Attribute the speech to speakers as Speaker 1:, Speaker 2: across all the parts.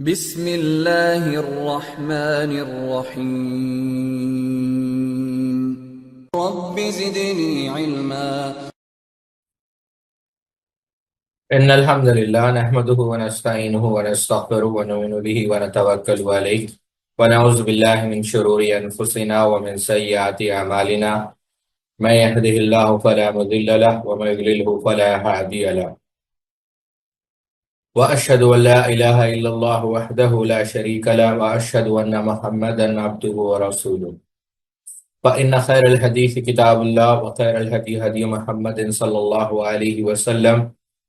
Speaker 1: بسم اللہ الرحمن الرحیم رب زدنی علما
Speaker 2: إن الحمد لله نحمده ونستعينه ونستغفره ونؤمن به ونتوكل عليه ونعوذ بالله من شرور أنفسنا ومن سيئات أعمالنا من يهده الله فلا مضل له ومن يضلله فلا هادي له وأشهد أن لا إله إلا الله وحده لا شريك له وأشهد أن محمدا عبده ورسوله فإن خير الحديث كتاب الله وخير الهدي هدي محمد صلى الله عليه وسلم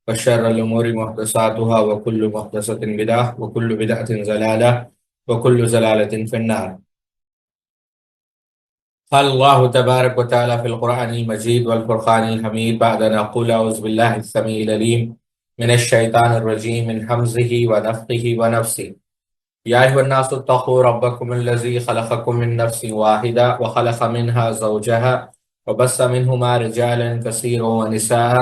Speaker 2: وشر الأمور محدثاتها وكل محدثة بدعة وكل بدعة ضلالة وكل ضلالة في النار. قال الله تبارك وتعالى في القرآن المجيد والفرقان الحميد بعد أن أقول أعوذ بالله السميع العليم من الشيطان الرجيم من همزه ونفخه ونفسه. يا أيها الناس اتقوا ربكم الذي خلقكم من نفس واحدة وخلق منها زوجها وبث منهما رجالا كثيرا ونساء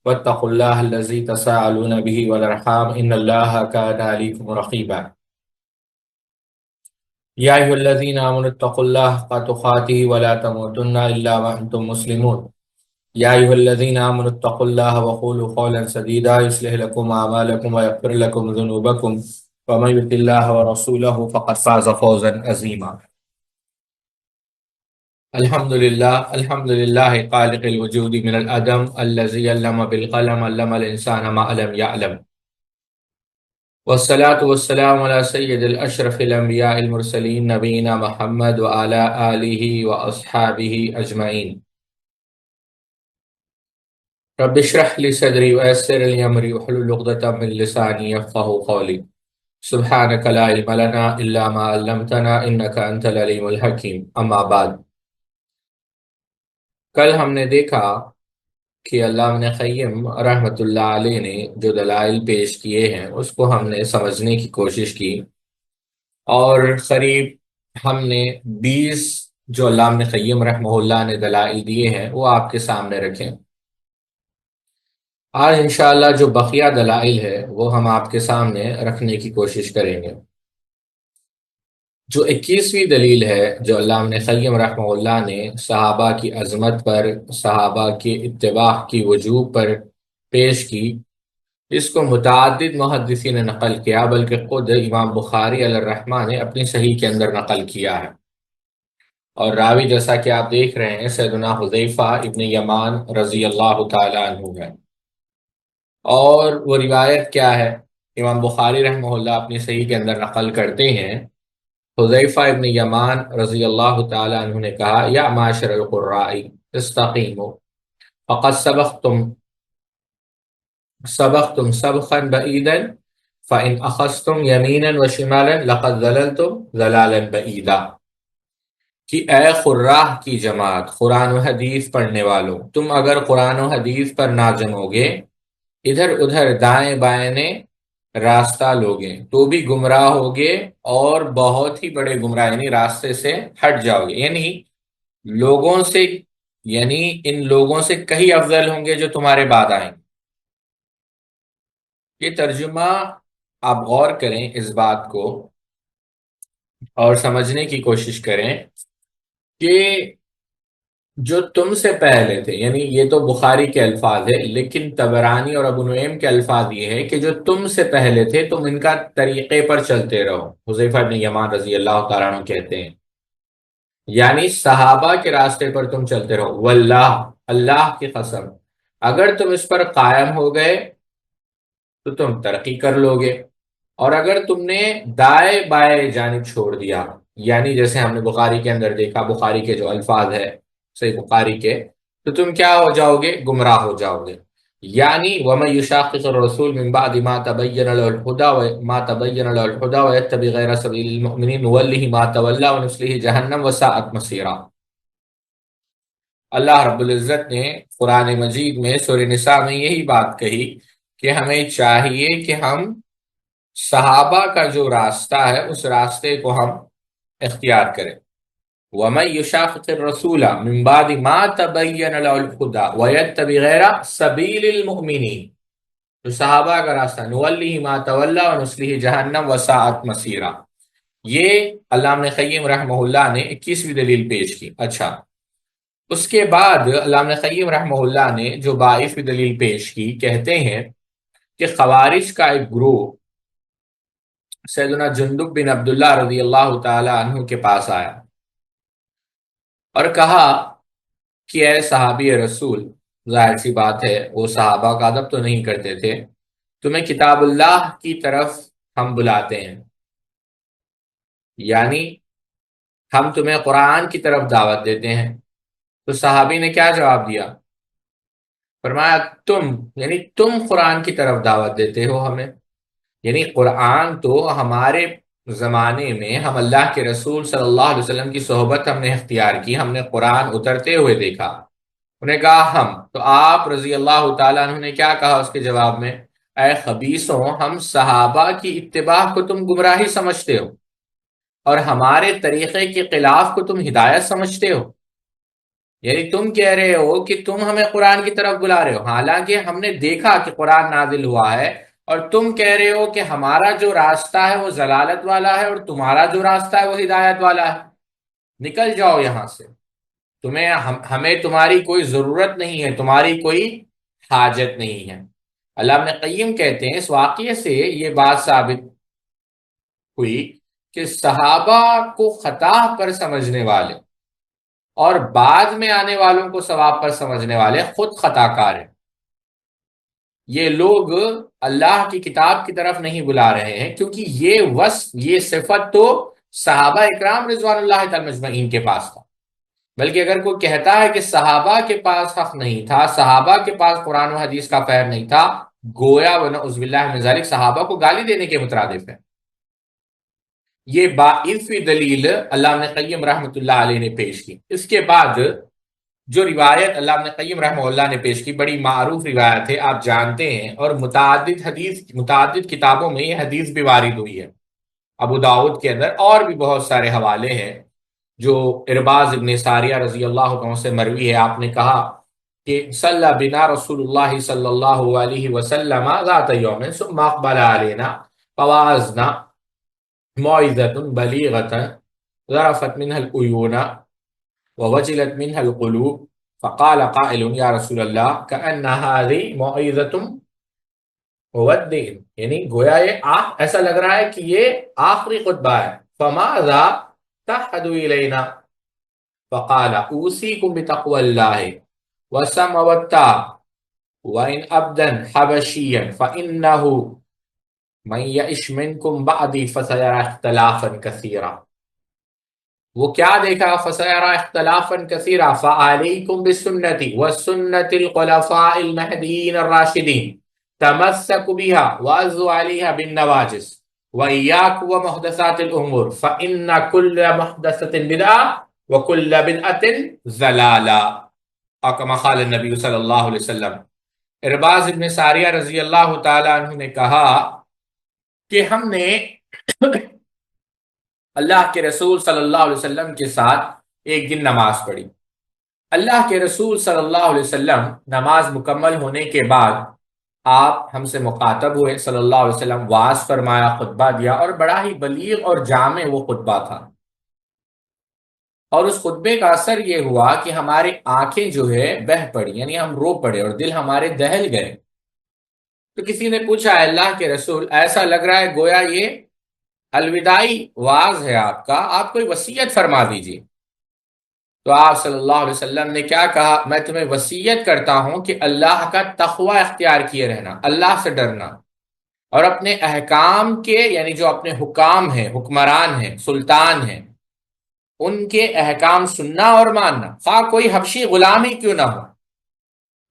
Speaker 2: واتقوا الله الذي تساءلون به والأرحام إن الله كان عليكم رقيبا. يا أيها الذين آمنوا اتقوا الله حق تقاته ولا تموتن إلا وأنتم مسلمون. يا أيها الذين آمنوا اتقوا الله وقولوا قولا سديدا يصلح لكم أعمالكم ويغفر لكم ذنوبكم ومن يطع الله ورسوله فقد فاز فوزا عظيما. الحمد لله خالق الوجود من العدم الذي علم بالقلم علم الإنسان ما لم يعلم والصلاة والسلام على سيد الأشرف الأنبياء المرسلين نبينا محمد وعلى آله وأصحابه أجمعين. رب اشرح لي صدري ويسر لي أمري واحلل عقدة من لساني يفقهوا قولي. سبحانك لا علم لنا إلا ما علمتنا إنك أنت العليم الحكيم. أما بعد. کل ہم نے دیکھا کہ علامہ ابن قیم رحمۃ اللہ علیہ نے جو دلائل پیش کیے ہیں اس کو ہم نے سمجھنے کی کوشش کی، اور قریب ہم نے 20 جو علامہ ابن قیم رحمہ اللہ نے دلائل دیے ہیں وہ آپ کے سامنے رکھیں. آج انشاءاللہ جو بقیہ دلائل ہے وہ ہم آپ کے سامنے رکھنے کی کوشش کریں گے. جو 21ویں دلیل ہے جو علامہ ابن قیم رحمہ اللہ نے صحابہ کی عظمت پر، صحابہ کی اتباع کی وجوب پر پیش کی، اس کو متعدد محدثین نے نقل کیا، بلکہ خود امام بخاری علیہ الرحمہ نے اپنی صحیح کے اندر نقل کیا ہے. اور راوی جیسا کہ آپ دیکھ رہے ہیں سیدنا حذیفہ ابن یمان رضی اللہ تعالی عنہ ہے. اور وہ روایت کیا ہے؟ امام بخاری رحمہ اللہ اپنی صحیح کے اندر نقل کرتے ہیں، حذیفہ ابن یمان رضی اللہ تعالی عنہ نے کہا: یا معاشر القراء استقیموا فقد سبقتم سبقا بعیدا فإن اخذتم یمینا وشمالا لقد ضللتم ضلالا بعیدا. کہ اے قراء کی جماعت، قرآن و حدیث پڑھنے والوں، تم اگر قرآن و حدیث پر نہ جموگے، ادھر ادھر دائیں بائیں راستہ لوگے تو بھی گمراہ ہوگے، اور بہت ہی بڑے گمراہ، یعنی راستے سے ہٹ جاؤ گے. یعنی ان لوگوں سے کہیں افضل ہوں گے جو تمہارے بعد آئیں گے. یہ ترجمہ آپ غور کریں اس بات کو اور سمجھنے کی کوشش کریں کہ جو تم سے پہلے تھے، یعنی یہ تو بخاری کے الفاظ ہے، لیکن طبرانی اور ابو نعیم کے الفاظ یہ ہے کہ جو تم سے پہلے تھے تم ان کا طریقے پر چلتے رہو. حذیفہ بن یمان رضی اللہ تعالیٰ عنہ کہتے ہیں، یعنی صحابہ کے راستے پر تم چلتے رہو. واللہ، اللہ کی قسم، اگر تم اس پر قائم ہو گئے تو تم ترقی کر لو گے، اور اگر تم نے دائیں بائیں جانب چھوڑ دیا، یعنی جیسے ہم نے بخاری کے اندر دیکھا، بخاری کے جو الفاظ ہے صحیح بخاری کے، تو تم کیا ہو جاؤ گے؟ گمراہ ہو جاؤ گے. یعنی وَمَن يُشَاقِقِ الرَّسُولَ مِن بَعْدِ مَا تَبَيَّنَ لَهُ الْهُدَىٰ وَيَتَّبِعْ غَيْرَ سَبِيلِ الْمُؤْمِنِينَ نُوَلِّهِ مَا تَوَلَّىٰ وَنُصْلِهِ جَهَنَّمَ وَسَاءَتْ مَصِيرًا. اللہ رب العزت نے قرآن مجید میں سورہ نساء میں یہی بات کہی کہ ہمیں چاہیے کہ ہم صحابہ کا جو راستہ ہے اس راستے کو ہم اختیار کریں. وَمَن يُشَاقِقِ الرَّسُولَ مِن بَعْدِ مَا تَبَيَّنَ لَهُ الْهُدَىٰ وَيَتَّبِعْ غَيْرَ سَبِيلِ الْمُؤْمِنِينَ. تو صحابہ کا راستہ، نولیہ ما تولی ونصلیہ جہنم وساءت مصیرا، یہ علامہ قیم رحمہ اللہ نے 21ویں دلیل پیش کی۔ اچھا، اس کے بعد علامہ قیم رحمہ اللہ نے جو 22ویں دلیل پیش کی، کہتے ہیں کہ خوارج کا ایک گروہ سیدنا جندب بن عبداللہ رضی اللہ تعالی عنہ کے پاس آیا اور کہا کہ اے صحابی رسول، ظاہر سی بات ہے وہ صحابہ کا ادب تو نہیں کرتے تھے، تمہیں کتاب اللہ کی طرف ہم بلاتے ہیں، یعنی ہم تمہیں قرآن کی طرف دعوت دیتے ہیں۔ تو صحابی نے کیا جواب دیا؟ فرمایا یعنی تم قرآن کی طرف دعوت دیتے ہو ہمیں؟ یعنی قرآن تو ہمارے زمانے میں ہم اللہ کے رسول صلی اللہ علیہ وسلم کی صحبت ہم نے اختیار کی، ہم نے قرآن اترتے ہوئے دیکھا۔ انہیں کہا ہم، تو آپ رضی اللہ تعالیٰ عنہ نے کیا کہا اس کے جواب میں؟ اے خبیثوں، ہم صحابہ کی اتباع کو تم گمراہی سمجھتے ہو اور ہمارے طریقے کے خلاف کو تم ہدایت سمجھتے ہو، یعنی تم کہہ رہے ہو کہ تم ہمیں قرآن کی طرف بلا رہے ہو، حالانکہ ہم نے دیکھا کہ قرآن نازل ہوا ہے، اور تم کہہ رہے ہو کہ ہمارا جو راستہ ہے وہ ضلالت والا ہے اور تمہارا جو راستہ ہے وہ ہدایت والا ہے، نکل جاؤ یہاں سے، ہمیں تمہاری کوئی ضرورت نہیں ہے، تمہاری کوئی حاجت نہیں ہے۔ علامہ قیم کہتے ہیں اس واقعے سے یہ بات ثابت ہوئی کہ صحابہ کو خطا پر سمجھنے والے اور بعد میں آنے والوں کو ثواب پر سمجھنے والے خود خطا کار ہیں۔ یہ لوگ اللہ کی کتاب کی طرف نہیں بلا رہے ہیں، کیونکہ یہ صفت تو صحابہ اکرام رضوان اللہ تعالی مجمعین کے پاس تھا، بلکہ اگر کوئی کہتا ہے کہ صحابہ کے پاس حق نہیں تھا، صحابہ کے پاس قرآن و حدیث کا فہم نہیں تھا، گویا ونعوذ باللہ من ذالک صحابہ کو گالی دینے کے مترادف ہے۔ یہ 22ویں دلیل علامہ قیم رحمۃ اللہ علیہ نے پیش کی۔ اس کے بعد جو روایت علامہ قیم رحمہ اللہ نے پیش کی، بڑی معروف روایت ہے، آپ جانتے ہیں، اور متعدد کتابوں میں یہ حدیث بھی وارد ہوئی ہے۔ ابو داؤد کے اندر اور بھی بہت سارے حوالے ہیں جو ارباز ابن ساریہ رضی اللہ عنہ سے مروی ہے۔ آپ نے کہا کہ صلی بنا رسول اللہ صلی اللہ علیہ وسلم ذات یوم ثم اقبل علینا فوعظنا موعظۃ بلیغۃ ذرفت منها العیون ووجلت منها القلوب فقال قائل یا رسول اللہ کأن هذه موعظۃ مودع، یعنی گویا ایسا لگ رہا ہے کہ یہ آخری خطبہ ہے۔ فماذا تعهد الینا؟ فقال اوصیکم بتقوی اللہ والسمع والطاعة وإن عبدا حبشيا فإنه من يعش منكم بعدي فسيرى اختلافا كثيرا۔ وہ کیا دیکھا؟ فسيرى اختلافا كثيرا فعليكم بسنتي وسنة الخلفاء المهديين الراشدين تمسكوا بها وعضوا عليها بالنواجذ وإياكم ومحدثات الأمور فإن كل محدثة بدعة وكل بدعة ضلالة، اور کما قال النبی صلی اللہ علیہ وسلم۔ ارباز ابن ساریہ رضی اللہ تعالی عنہ نے کہا کہ ہم نے اللہ کے رسول صلی اللہ علیہ وسلم کے ساتھ ایک دن نماز پڑھی۔ اللہ کے رسول صلی اللہ علیہ وسلم نماز مکمل ہونے کے بعد آپ ہم سے مخاطب ہوئے، صلی اللہ علیہ وسلم وعظ فرمایا، خطبہ دیا، اور بڑا ہی بلیغ اور جامع وہ خطبہ تھا، اور اس خطبے کا اثر یہ ہوا کہ ہماری آنکھیں جو ہے بہہ پڑی، یعنی ہم رو پڑے اور دل ہمارے دہل گئے۔ تو کسی نے پوچھا اللہ کے رسول، ایسا لگ رہا ہے گویا یہ الوداعی وعظ ہے آپ کا، آپ کوئی وصیت فرما دیجیے۔ تو آپ صلی اللہ علیہ وسلم نے کیا کہا؟ میں تمہیں وصیت کرتا ہوں کہ اللہ کا تقوی اختیار کیے رہنا، اللہ سے ڈرنا، اور اپنے احکام کے، یعنی جو اپنے حکام ہیں، حکمران ہیں، سلطان ہیں، ان کے احکام سننا اور ماننا، خواہ کوئی حبشی غلام ہی کیوں نہ ہو۔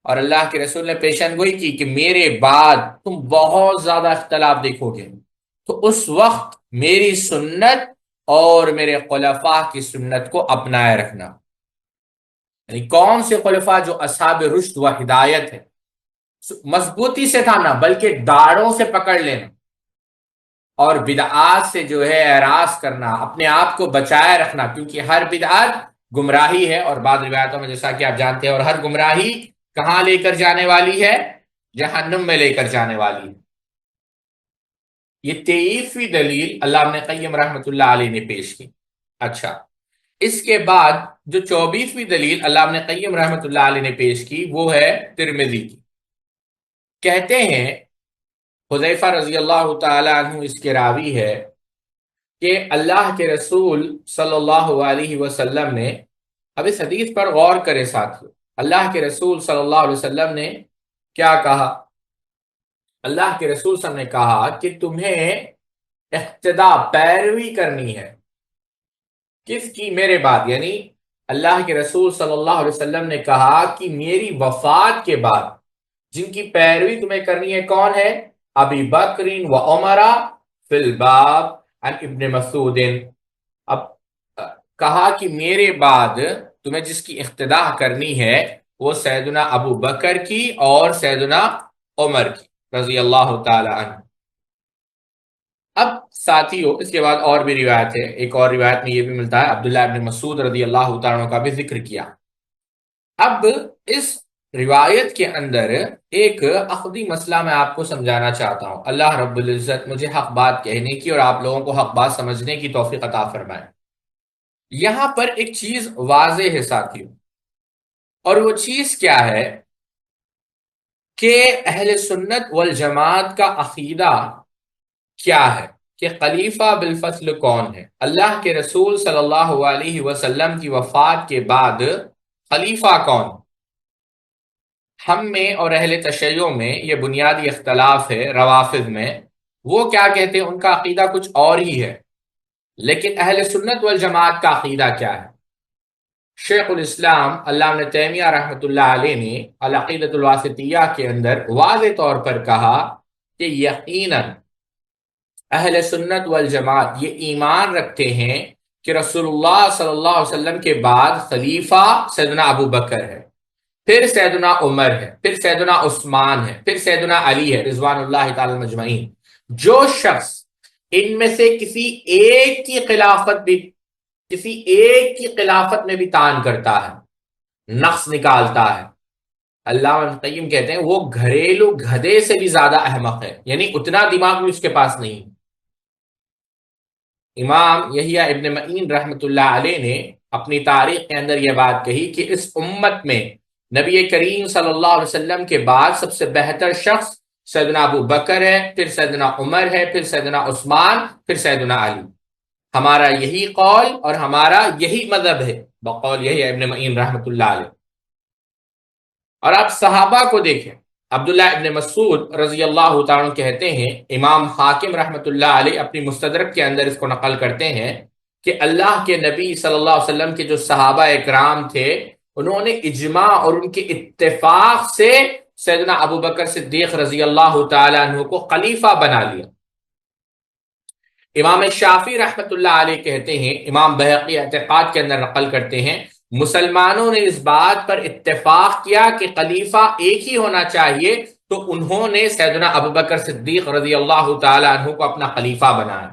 Speaker 2: اور اللہ کے رسول نے پیشن گوئی کی کہ میرے بعد تم بہت زیادہ اختلاف دیکھو گے، تو اس وقت میری سنت اور میرے خلفاء کی سنت کو اپنائے رکھنا۔ یعنی کون سے خلفاء؟ جو اصحاب رشد و ہدایت ہے، مضبوطی سے تھامنا، بلکہ داڑوں سے پکڑ لینا، اور بدعات سے جو ہے اعراض کرنا، اپنے آپ کو بچائے رکھنا، کیونکہ ہر بدعت گمراہی ہے، اور بعض روایتوں میں جیسا کہ آپ جانتے ہیں، اور ہر گمراہی کہاں لے کر جانے والی ہے؟ جہنم میں لے کر جانے والی ہے۔ یہ 23ویں دلیل علامہ ابن قیم رحمۃ اللہ علیہ نے پیش کی۔ اچھا، اس کے بعد جو 24ویں دلیل علامہ ابن قیم رحمۃ اللہ علیہ نے پیش کی وہ ہے ترمذی کی۔ کہتے ہیں حذیفہ رضی اللہ تعالی عنہ اس کے راوی ہے کہ اللہ کے رسول صلی اللہ علیہ وسلم نے، اب اس حدیث پر غور کرے ساتھیو، اللہ کے رسول صلی اللہ علیہ وسلم نے کیا کہا؟ اللہ کے رسول صلی اللہ علیہ وسلم نے کہا کہ تمہیں اقتدا، پیروی کرنی ہے۔ کس کی؟ میرے بعد، یعنی اللہ کے رسول صلی اللہ علیہ وسلم نے کہا کہ میری وفات کے بعد جن کی پیروی تمہیں کرنی ہے کون ہے؟ ابی بکر و عمر فی الباب عن ابن مسعود۔ اب کہا کہ میرے بعد تمہیں جس کی اقتدا کرنی ہے وہ سیدنا ابو بکر کی اور سیدنا عمر کی رضی اللہ تعالی عنہ۔ اب ساتھیو اس کے بعد اور بھی روایت ہے، ایک اور روایت میں یہ بھی ملتا ہے، عبداللہ ابن مسعود رضی اللہ تعالی عنہ کا بھی ذکر کیا۔ اب اس روایت کے اندر ایک عقدی مسئلہ میں آپ کو سمجھانا چاہتا ہوں۔ اللہ رب العزت مجھے حق بات کہنے کی اور آپ لوگوں کو حق بات سمجھنے کی توفیق عطا فرمائے۔ یہاں پر ایک چیز واضح ہے ساتھیو، اور وہ چیز کیا ہے کہ اہل سنت والجماعت کا عقیدہ کیا ہے کہ خلیفہ بالفصل کون ہے؟ اللہ کے رسول صلی اللہ علیہ وسلم کی وفات کے بعد خلیفہ کون؟ ہم میں اور اہل تشیع میں یہ بنیادی اختلاف ہے۔ روافض میں وہ کیا کہتے ہیں؟ ان کا عقیدہ کچھ اور ہی ہے، لیکن اہل سنت والجماعت کا عقیدہ کیا ہے؟ شیخ الاسلام علامہ ابن تیمیہ رحمۃ اللہ علیہ نے العقیدۃ الواسطیہ کے اندر واضح طور پر کہا کہ یقیناً اہل سنت والجماعت یہ ایمان رکھتے ہیں کہ رسول اللہ صلی اللہ علیہ وسلم کے بعد خلیفہ سیدنا ابو بکر ہے، پھر سیدنا عمر ہے، پھر سیدنا عثمان ہے، پھر سیدنا علی ہے رضوان اللہ تعالی مجمعین۔ جو شخص ان میں سے کسی ایک کی خلافت میں بھی طعن کرتا ہے، نقص نکالتا ہے، علامہ ابن قیم کہتے ہیں وہ گھریلو گدھے سے بھی زیادہ احمق ہے، یعنی اتنا دماغ بھی اس کے پاس نہیں۔ امام یحییٰ ابن معین رحمۃ اللہ علیہ نے اپنی تاریخ کے اندر یہ بات کہی کہ اس امت میں نبی کریم صلی اللہ علیہ وسلم کے بعد سب سے بہتر شخص سیدنا ابو بکر ہے، پھر سیدنا عمر ہے، پھر سیدنا عثمان، پھر سیدنا علی۔ ہمارا یہی قول اور ہمارا یہی مذہب ہے بقول یحییٰ ابن معین رحمۃ اللہ علیہ۔ اور آپ صحابہ کو دیکھیں، عبداللہ ابن مسعود رضی اللہ تعالیٰ عنہ کہتے ہیں، امام حاکم رحمۃ اللہ علیہ اپنی مستدرک کے اندر اس کو نقل کرتے ہیں کہ اللہ کے نبی صلی اللہ علیہ وسلم کے جو صحابہ اکرام تھے انہوں نے اجماع اور ان کے اتفاق سے سیدنا ابو بکر صدیق رضی اللہ تعالیٰ عنہ کو خلیفہ بنا لیا۔ امام شافعی رحمۃ اللہ علیہ کہتے ہیں، امام بہقی اعتقاد کے اندر نقل کرتے ہیں، مسلمانوں نے اس بات پر اتفاق کیا کہ خلیفہ ایک ہی ہونا چاہیے، تو انہوں نے سیدنا ابوبکر صدیق رضی اللہ تعالی عنہ کو اپنا خلیفہ بنایا۔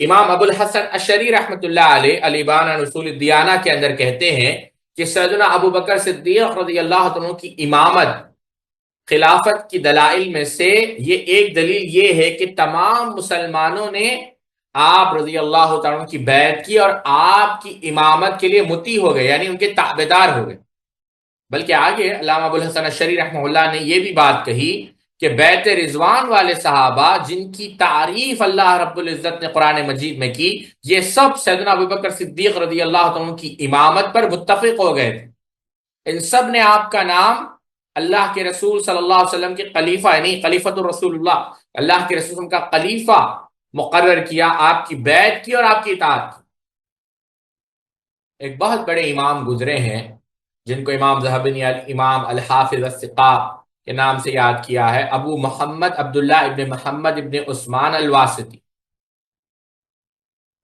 Speaker 2: امام ابو الحسن اشعری رحمۃ اللہ علیہ الابان عن اصول الدیانہ کے اندر کہتے ہیں کہ سیدنا ابوبکر صدیق رضی اللہ عنہ کی امامت، خلافت کی دلائل میں سے یہ ایک دلیل یہ ہے کہ تمام مسلمانوں نے آپ رضی اللہ تعالیٰ عنہ کی بیعت کی اور آپ کی امامت کے لیے مطیع ہو گئے، یعنی ان کے تابعدار ہو گئے۔ بلکہ آگے علامہ ابو الحسن اشعری رحمہ اللہ نے یہ بھی بات کہی کہ بیعت رضوان والے صحابہ جن کی تعریف اللہ رب العزت نے قرآن مجید میں کی، یہ سب سیدنا ابوبکر صدیق رضی اللہ تعالیٰ کی امامت پر متفق ہو گئے تھے۔ ان سب نے آپ کا نام اللہ کے رسول صلی اللہ علیہ وسلم کے خلیفہ، یعنی خلیفۃ الرسول اللہ، اللہ کے رسول کا خلیفہ مقرر کیا، آپ کی بیعت کی اور آپ کی اطاعت کی۔ ایک بہت بڑے امام گزرے ہیں جن کو امام ذہبی نے امام الحافظ الثقہ کے نام سے یاد کیا ہے، ابو محمد عبداللہ ابن محمد ابن عثمان الواسطی۔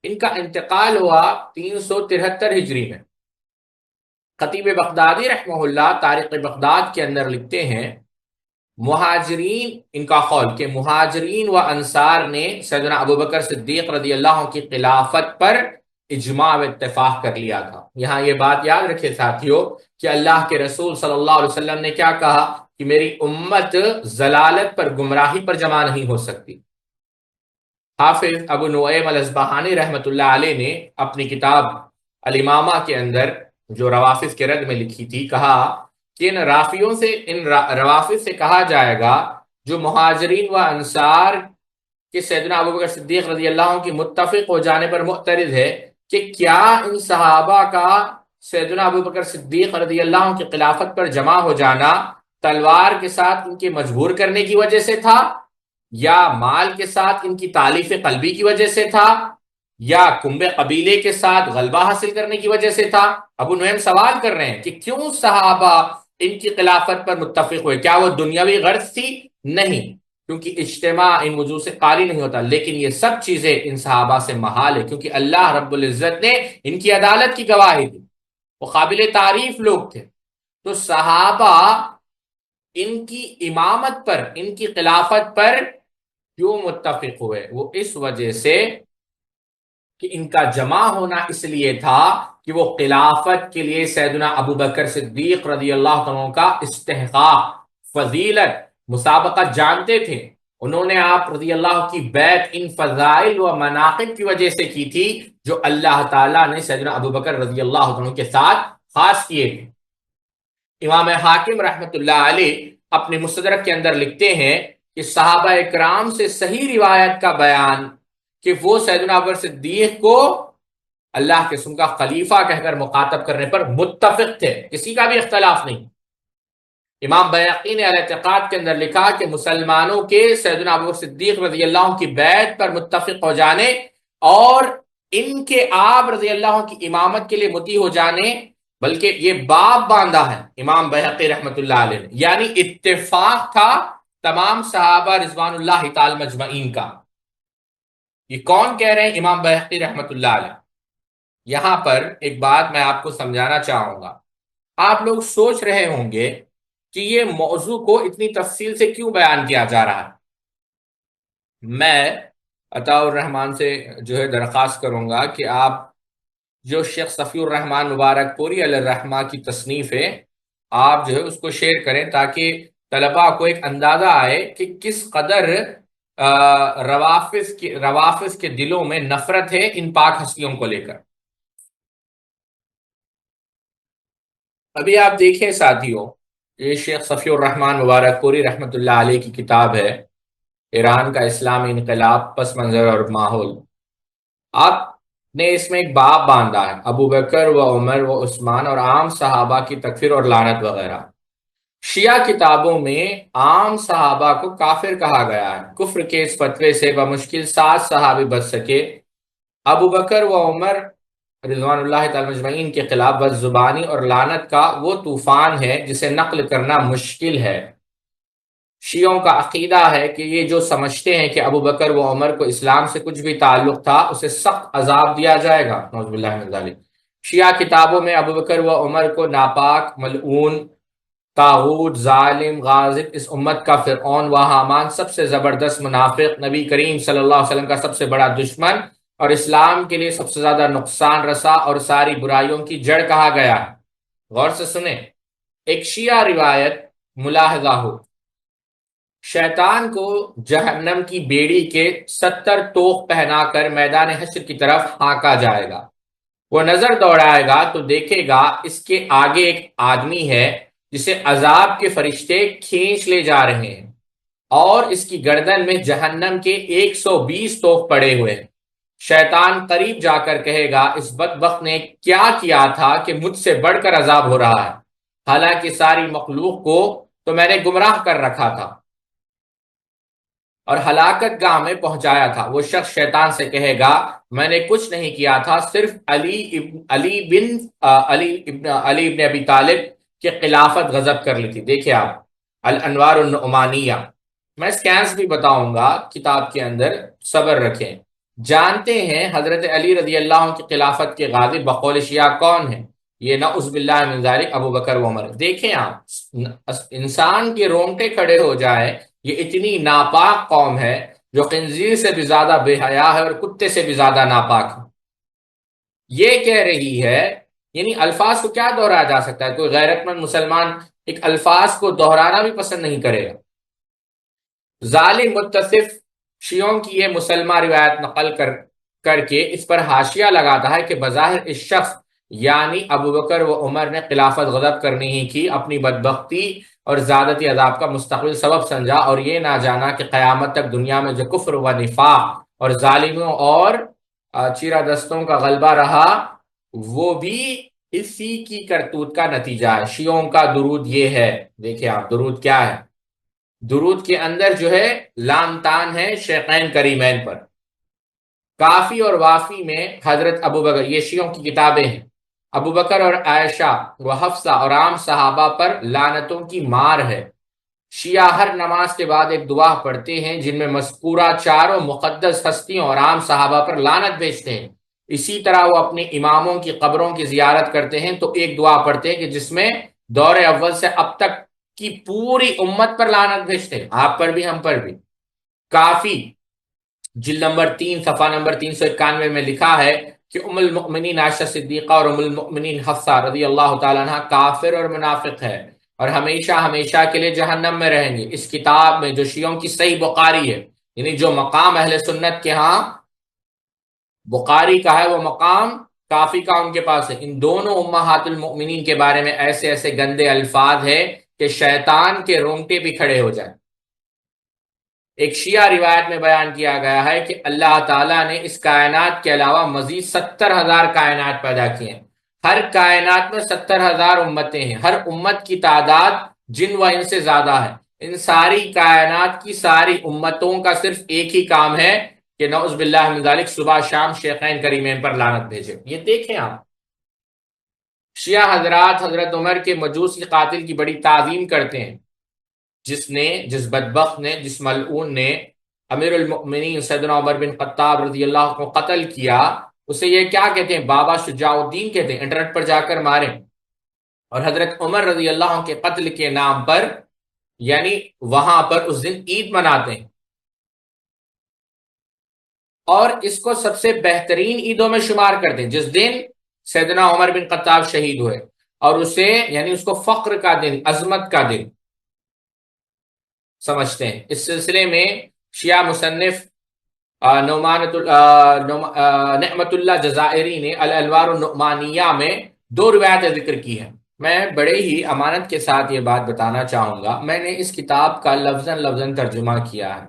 Speaker 2: ان کا انتقال ہوا 373 ہجری میں۔ خطیب بغدادی رحمہ اللہ تاریخ بغداد کے اندر لکھتے ہیں، مہاجرین، ان کا قول کہ مہاجرین و انصار نے سیدنا ابوبکر صدیق رضی اللہ عنہ کی خلافت پر اجماع و اتفاق کر لیا تھا۔ یہاں یہ بات یاد رکھے ساتھیو کہ اللہ کے رسول صلی اللہ علیہ وسلم نے کیا کہا کہ میری امت ضلالت پر، گمراہی پر جمع نہیں ہو سکتی۔ حافظ ابو نعیم الاصبہانی رحمۃ اللہ علیہ نے اپنی کتاب الامامہ کے اندر جو روافظ کے رد میں لکھی تھی، کہا کہ ان روافظ سے کہا جائے گا جو مہاجرین و انصار کہ سیدنا ابوبکر صدیق رضی اللہ عنہ کی متفق ہو جانے پر معترض ہے کہ کیا ان صحابہ کا سیدنا ابوبکر صدیق رضی اللہ عنہ کی خلافت پر جمع ہو جانا تلوار کے ساتھ ان کے مجبور کرنے کی وجہ سے تھا، یا مال کے ساتھ ان کی تالیف قلبی کی وجہ سے تھا، یا کنبے قبیلے کے ساتھ غلبہ حاصل کرنے کی وجہ سے تھا؟ ابو نعیم سوال کر رہے ہیں کہ کیوں صحابہ ان کی خلافت پر متفق ہوئے؟ کیا وہ دنیاوی غرض تھی؟ نہیں، کیونکہ اجتماع ان وجوہ سے قاری نہیں ہوتا، لیکن یہ سب چیزیں ان صحابہ سے محال ہے، کیونکہ اللہ رب العزت نے ان کی عدالت کی گواہی دی، وہ قابل تعریف لوگ تھے۔ تو صحابہ ان کی امامت پر، ان کی خلافت پر کیوں متفق ہوئے؟ وہ اس وجہ سے کہ ان کا جمع ہونا اس لیے تھا کہ وہ خلافت کے لیے سیدنا ابوبکر صدیق رضی اللہ عنہ کا استحقاق، فضیلت، مسابقت جانتے تھے۔ انہوں نے آپ رضی اللہ کی بیعت ان فضائل و مناقب کی وجہ سے کی تھی جو اللہ تعالیٰ نے سیدنا ابوبکر رضی اللہ عنہ کے ساتھ خاص کیے تھے۔ امام حاکم رحمت اللہ علیہ اپنے مستدرک کے اندر لکھتے ہیں کہ صحابہ اکرام سے صحیح روایت کا بیان کہ وہ سیدنا ابوبکر صدیق کو اللہ کے رسول کا خلیفہ کہہ کر مخاطب کرنے پر متفق تھے، کسی کا بھی اختلاف نہیں۔ امام بیہقی نے الاعتقاد کے اندر لکھا کہ مسلمانوں کے سیدنا ابوبکر صدیق رضی اللہ عنہ کی بیعت پر متفق ہو جانے اور ان کے آپ رضی اللہ عنہ کی امامت کے لیے مطیع ہو جانے، بلکہ یہ باب باندھا ہے امام بیہقی رحمت اللہ علیہ نے، یعنی اتفاق تھا تمام صحابہ رضوان اللہ تعالی مجمعین کا۔ یہ کون کہہ رہے ہیں؟ امام بیہقی رحمت اللہ علیہ۔ یہاں پر ایک بات میں آپ کو سمجھانا چاہوں گا، آپ لوگ سوچ رہے ہوں گے کہ یہ موضوع کو اتنی تفصیل سے کیوں بیان کیا جا رہا ہے۔ میں عطاء الرحمان سے جو ہے درخواست کروں گا کہ آپ جو شیخ صفی الرحمان مبارک پوری علیہ الرحمہ کی تصنیف ہے، آپ جو ہے اس کو شیئر کریں تاکہ طلباء کو ایک اندازہ آئے کہ کس قدر روافظ کے دلوں میں نفرت ہے ان پاک ہستیوں کو لے کر۔ ابھی آپ دیکھیں ساتھیوں، یہ شیخ صفی الرحمان مبارک پوری رحمت اللہ علیہ کی کتاب ہے ایران کا اسلامی انقلاب، پس منظر اور ماحول۔ آپ نے اس میں ایک باب باندھا ہے ابو بکر و عمر و عثمان اور عام صحابہ کی تکفیر اور لعنت وغیرہ۔ شیعہ کتابوں میں عام صحابہ کو کافر کہا گیا ہے۔ کفر کے اس فتوے سے بمشکل 7 صحابی بچ سکے۔ ابو بکر و عمر رضوان اللہ تعالی مجمعین کے خلاف بدزبانی اور لعنت کا وہ طوفان ہے جسے نقل کرنا مشکل ہے۔ شیعوں کا عقیدہ ہے کہ یہ جو سمجھتے ہیں کہ ابو بکر و عمر کو اسلام سے کچھ بھی تعلق تھا اسے سخت عذاب دیا جائے گا، نعوذ باللہ من ذالک۔ شیعہ کتابوں میں ابو بکر و عمر کو ناپاک، ملعون، طاغوت، ظالم، غاضب، اس امت کا فرعون و حامان، سب سے زبردست منافق، نبی کریم صلی اللہ علیہ وسلم کا سب سے بڑا دشمن اور اسلام کے لیے سب سے زیادہ نقصان رسا اور ساری برائیوں کی جڑ کہا گیا ہے۔ غور سے سنیں، ایک شیعہ روایت ملاحظہ ہو، شیطان کو جہنم کی بیڑی کے 70 توق پہنا کر میدان حشر کی طرف ہانکا جائے گا۔ وہ نظر دوڑائے گا تو دیکھے گا اس کے آگے ایک آدمی ہے جسے عذاب کے فرشتے کھینچ لے جا رہے ہیں اور اس کی گردن میں جہنم کے 120 توق پڑے ہوئے ہیں۔ شیطان قریب جا کر کہے گا اس بدبخت نے کیا کیا تھا کہ مجھ سے بڑھ کر عذاب ہو رہا ہے، حالانکہ ساری مخلوق کو تو میں نے گمراہ کر رکھا تھا اور ہلاکت گاہ میں پہنچایا تھا۔ وہ شخص شیطان سے کہے گا میں نے کچھ نہیں کیا تھا، صرف علی ابن ابی طالب کی خلافت غضب کر لی تھی۔ دیکھیں آپ الانوار النعمانیہ، میں سکینس بھی بتاؤں گا کتاب کے اندر، صبر رکھیں۔ جانتے ہیں حضرت علی رضی اللہ عنہ کی خلافت کے غازی بقول شیعہ کون ہیں؟ یہ نعوذ باللہ من ذالک ابو بکر و عمر۔ دیکھیں آپ، انسان کے رونگٹے کھڑے ہو جائے، یہ اتنی ناپاک قوم ہے جو خنزیر سے بھی زیادہ بے حیا ہے اور کتے سے بھی زیادہ ناپاک ہے۔ یہ کہہ رہی ہے یعنی الفاظ کو کیا دہرایا جا سکتا ہے؟ کوئی غیرت مند مسلمان ایک الفاظ کو دہرانا بھی پسند نہیں کرے گا۔ ظالم متصف شیعوں کی یہ مسلمہ روایت نقل کر کے اس پر حاشیہ لگاتا ہے کہ بظاہر اس شخص یعنی ابو بکر و عمر نے خلافت غضب کرنی ہی کی اپنی بدبختی اور زیادتی عذاب کا مستقل سبب سمجھا، اور یہ نہ جانا کہ قیامت تک دنیا میں جو کفر و نفاق اور ظالموں اور چیرہ دستوں کا غلبہ رہا وہ بھی اسی کی کرتوت کا نتیجہ ہے۔ شیعوں کا درود یہ ہے، دیکھیں آپ درود کیا ہے، درود کے اندر جو ہے لام تان ہے شیخین کریمین پر۔ کافی اور وافی میں حضرت ابو بکر، یہ شیعوں کی کتابیں ہیں، ابو بکر اور عائشہ و حفصہ اور عام صحابہ پر لعنتوں کی مار ہے۔ شیعہ ہر نماز کے بعد ایک دعا پڑھتے ہیں جن میں مذکورہ چاروں مقدس ہستیوں اور عام صحابہ پر لعنت بھیجتے ہیں۔ اسی طرح وہ اپنے اماموں کی قبروں کی زیارت کرتے ہیں تو ایک دعا پڑھتے ہیں کہ جس میں دور اول سے اب تک کی پوری امت پر لعنت بھیجتے ہیں، آپ پر بھی ہم پر بھی۔ کافی جلد نمبر 3 صفحہ نمبر 391 میں لکھا ہے کہ ام المؤمنین عائشہ صدیقہ اور ام المؤمنین حفصہ رضی اللہ تعالیٰ عنہ کافر اور منافق ہے اور ہمیشہ ہمیشہ کے لیے جہنم میں رہیں گے۔ اس کتاب میں جو شیعوں کی صحیح بخاری ہے، یعنی جو مقام اہل سنت کے ہاں بخاری کا ہے وہ مقام کافی کا ان کے پاس ہے، ان دونوں امہات المؤمنین کے بارے میں ایسے ایسے گندے الفاظ ہیں کہ شیطان کے رونگٹے بھی کھڑے ہو جائیں۔ ایک شیعہ روایت میں بیان کیا گیا ہے کہ اللہ تعالیٰ نے اس کائنات کے علاوہ مزید 70,000 کائنات پیدا کیے ہیں، ہر کائنات میں 70,000 امتیں ہیں، ہر امت کی تعداد جن و انس سے زیادہ ہے۔ ان ساری کائنات کی ساری امتوں کا صرف ایک ہی کام ہے کہ نعوذ باللہ من ذالک صبح شام شیخین کریمین پر لعنت بھیجے۔ یہ دیکھیں آپ، شیعہ حضرات حضرت عمر کے مجوسی قاتل کی بڑی تعظیم کرتے ہیں، جس بدبخت نے، جس ملعون نے امیر المؤمنین سیدنا عمر بن خطاب رضی اللہ عنہ کو قتل کیا، اسے یہ کیا کہتے ہیں؟ بابا شجاع الدین کہتے ہیں، انٹرنیٹ پر جا کر ماریں۔ اور حضرت عمر رضی اللہ عنہ کے قتل کے نام پر یعنی وہاں پر اس دن عید مناتے ہیں اور اس کو سب سے بہترین عیدوں میں شمار کرتے ہیں، جس دن سیدنا عمر بن خطاب شہید ہوئے، اور اسے یعنی اس کو فخر کا دن، عظمت کا دن سمجھتے ہیں۔ اس سلسلے میں شیعہ مصنف نعمت اللہ جزائری نے الانوار النعمانیہ میں 2 روایتیں ذکر کی ہیں۔ میں بڑے ہی امانت کے ساتھ یہ بات بتانا چاہوں گا، میں نے اس کتاب کا لفظاً لفظاً ترجمہ کیا ہے،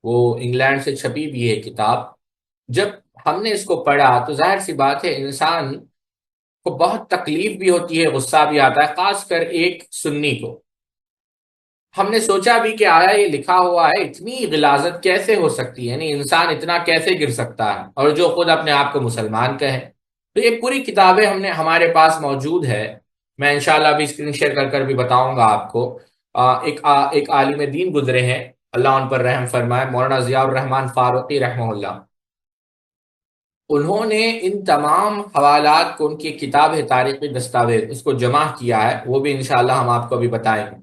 Speaker 2: وہ انگلینڈ سے چھپی بھی ہے کتاب۔ جب ہم نے اس کو پڑھا تو ظاہر سی بات ہے انسان کو بہت تکلیف بھی ہوتی ہے، غصہ بھی آتا ہے، خاص کر ایک سنی کو۔ ہم نے سوچا بھی کہ آیا یہ لکھا ہوا ہے، اتنی غلاظت کیسے ہو سکتی ہے، یعنی انسان اتنا کیسے گر سکتا ہے، اور جو خود اپنے آپ کو مسلمان کہے۔ تو یہ پوری کتابیں ہمارے پاس موجود ہے، میں انشاءاللہ بھی اسکرین شیئر کر کر بھی بتاؤں گا آپ کو۔ ایک عالم دین گزرے ہیں، اللہ ان پر رحم فرمائے، مولانا ضیاء الرحمن فاروقی رحمہ اللہ، انہوں نے ان تمام حوالات کو، ان کی کتاب ہے تاریخی دستاویز، اس کو جمع کیا ہے، وہ بھی انشاءاللہ ہم آپ کو بھی بتائیں گے۔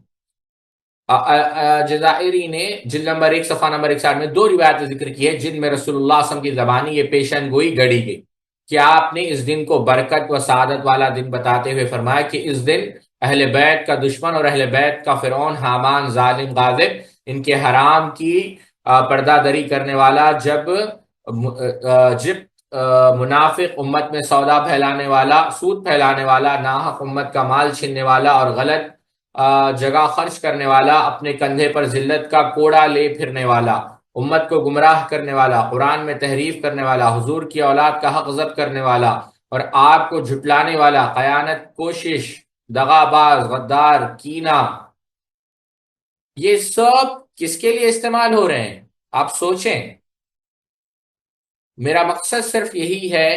Speaker 2: جزائری نے جلد نمبر 1 صفحہ نمبر 61 میں 2 روایتیں ذکر کی ہے جن میں رسول اللہ صلی اللہ علیہ وسلم کی زبانی یہ پیشن گوئی گڑی گئی کہ آپ نے اس دن کو برکت و سعادت والا دن بتاتے ہوئے فرمایا کہ اس دن اہل بیت کا دشمن اور اہل بیت کا فرعون، حامان، ظالم، غاضب، ان کے حرام کی پردہ دری کرنے والا، جب منافق، امت میں سودا پھیلانے والا، سود پھیلانے والا، ناحق امت کا مال چھیننے والا اور غلط جگہ خرچ کرنے والا، اپنے کندھے پر ذلت کا کوڑا لے پھرنے والا، امت کو گمراہ کرنے والا، قرآن میں تحریف کرنے والا، حضور کی اولاد کا حق ضبط کرنے والا اور آپ کو جھٹلانے والا، خیانت، کوشش، دغا باز، غدار، کینہ، یہ سب کس کے لیے استعمال ہو رہے ہیں؟ آپ سوچیں۔ میرا مقصد صرف یہی ہے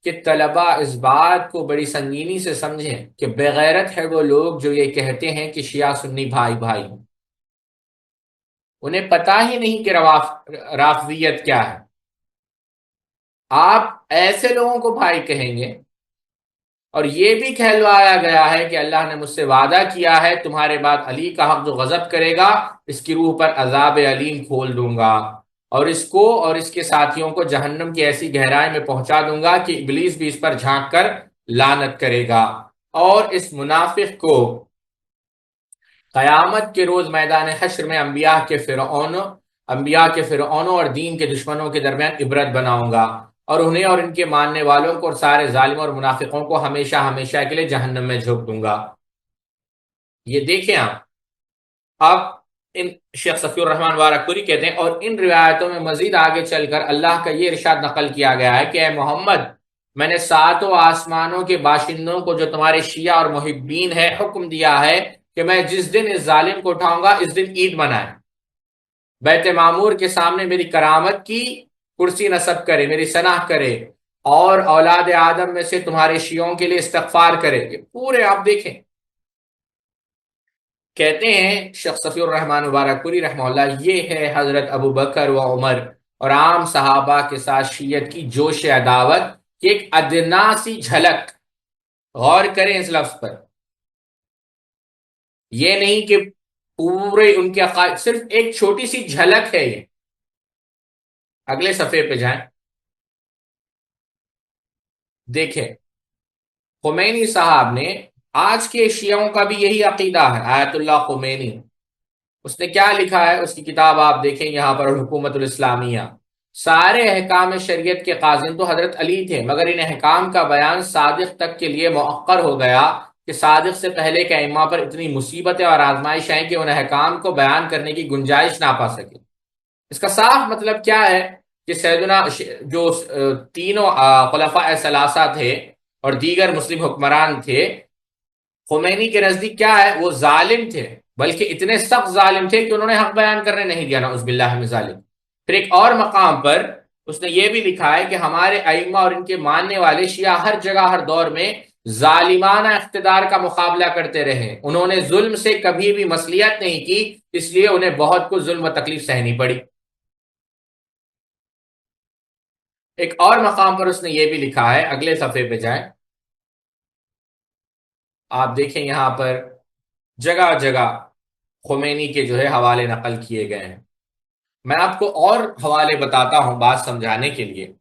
Speaker 2: کہ طلبہ اس بات کو بڑی سنگینی سے سمجھیں کہ بغیرت ہے وہ لوگ جو یہ کہتے ہیں کہ شیعہ سنی بھائی بھائی ہیں، انہیں پتہ ہی نہیں کہ رافضیت کیا ہے۔ آپ ایسے لوگوں کو بھائی کہیں گے، اور یہ بھی کہلوایا گیا ہے کہ اللہ نے مجھ سے وعدہ کیا ہے تمہارے بعد علی کا حق جو غضب کرے گا اس کی روح پر عذاب علیم کھول دوں گا، اور اس کو اور اس کے ساتھیوں کو جہنم کی ایسی گہرائی میں پہنچا دوں گا کہ ابلیس بھی اس پر جھانک کر لعنت کرے گا، اور اس منافق کو قیامت کے روز میدان حشر میں انبیاء کے فرعونوں اور دین کے دشمنوں کے درمیان عبرت بناؤں گا، اور انہیں اور ان کے ماننے والوں کو اور سارے ظالموں اور منافقوں کو ہمیشہ ہمیشہ کے لیے جہنم میں جھونک دوں گا۔ یہ دیکھیں آپ، اب ان شیخ صفی الرحمن وارکپوری کہتے ہیں، اور ان روایتوں میں مزید آگے چل کر اللہ کا یہ ارشاد نقل کیا گیا ہے کہ اے محمد، میں نے ساتوں آسمانوں کے باشندوں کو جو تمہارے شیعہ اور محبین ہے حکم دیا ہے کہ میں جس دن اس ظالم کو اٹھاؤں گا اس دن عید منائیں، بیت معمور کے سامنے میری کرامت کی کرسی نصب کرے، میری ثنا کرے، اور اولاد آدم میں سے تمہارے شیعوں کے لیے استغفار کرے۔ یہ پورے آپ دیکھیں، کہتے ہیں شیخ صفی الرحمن مبارکپوری رحمہ اللہ، یہ ہے حضرت ابو بکر و عمر اور عام صحابہ کے ساتھ شیعت کی جوش عداوت کی ایک ادنا سی جھلک۔ غور کریں اس لفظ پر، یہ نہیں کہ پورے ان کے عقائد، صرف ایک چھوٹی سی جھلک ہے یہ۔ اگلے صفحے پہ جائیں، دیکھیں خمینی صاحب نے، آج کے شیعوں کا بھی یہی عقیدہ ہے، آیت اللہ خمینی، اس نے کیا لکھا ہے، اس کی کتاب آپ دیکھیں یہاں پر، حکومت الاسلامیہ۔ سارے احکام شریعت کے قاضی تو حضرت علی تھے، مگر ان احکام کا بیان صادق تک کے لیے مؤخر ہو گیا کہ صادق سے پہلے کے ائمہ پر اتنی مصیبتیں اور آزمائش ہیں کہ ان احکام کو بیان کرنے کی گنجائش نہ پا سکے۔ اس کا صاف مطلب کیا ہے کہ سیدنا جو تینوں خلفاء ثلاثہ تھے اور دیگر مسلم حکمران تھے، خمینی کے نزدیک کیا ہے، وہ ظالم تھے، بلکہ اتنے سخت ظالم تھے کہ انہوں نے حق بیان کرنے نہیں دیا، نعوذ باللہ من ظالم۔ پھر ایک اور مقام پر اس نے یہ بھی لکھا ہے کہ ہمارے ائمہ اور ان کے ماننے والے شیعہ ہر جگہ ہر دور میں ظالمانہ اقتدار کا مقابلہ کرتے رہے، انہوں نے ظلم سے کبھی بھی مصلیت نہیں کی، اس لیے انہیں بہت کچھ ظلم و تکلیف سہنی پڑی۔ ایک اور مقام پر اس نے یہ بھی لکھا ہے، اگلے صفحے پہ جائیں، آپ دیکھیں یہاں پر جگہ جگہ خمینی کے جو ہے حوالے نقل کیے گئے ہیں۔ میں آپ کو اور حوالے بتاتا ہوں بات سمجھانے کے لیے۔